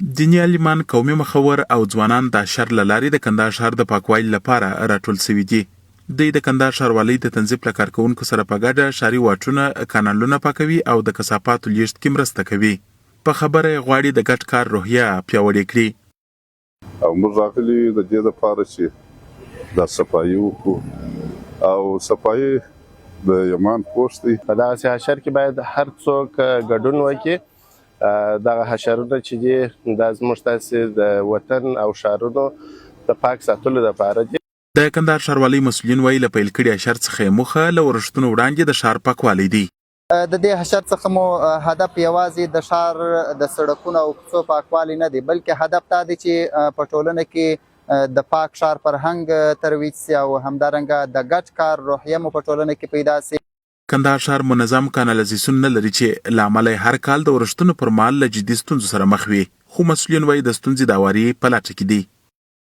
دیني عالمان، قومي مخور او ځوانان د شر له لارې د کندهار ښار د پاکوالي لپاره راټول شوي دي. دوی د کندهار ښاروالۍ د تنظیف له کارکوونکو سره په ګډه ښاري واټونه، کانالونه پاکوي او د کثافاتو لیږد کې مرسته کوي. په خبره یې غواړي د ګډ کار روحیه پیاوړې کړي. او موږ راغلي د دې لپاره چې دا صفایي وکړو او صفایي د یمان پوسټ دی. په دغسې حشر کې باید هر څوک ګډون وکړي. دغه حشرونه چې دي دا زموږ تاسې د وطن او ښارونو د پاک ساتلو لپاره دي. د کندهار ښاروالۍ مسؤلین وایي له پیل کړي حشر څخه موخه له ورښتونو وړاندې د ښار پاکوالی دی. د دې حشر څخه مو هدف یوازې د ښار د سړکونو او کوڅو پاکوالی نه دی، بلکې هدف دا دی چې په ټولنه کې د پاک ښار فرهنګ ترویج سي او همدارنګه د ګډ کار روحیه مو په ټولنه کې پیدا سي. کندهار ښار منظم کانالیزاسیون نه لري چې له امله هر کال د ورښتونو پر مهال له جدي ستونزو سره مخ وي، خو مسؤلین وایي د ستونزې د هواري په لټه کې دي.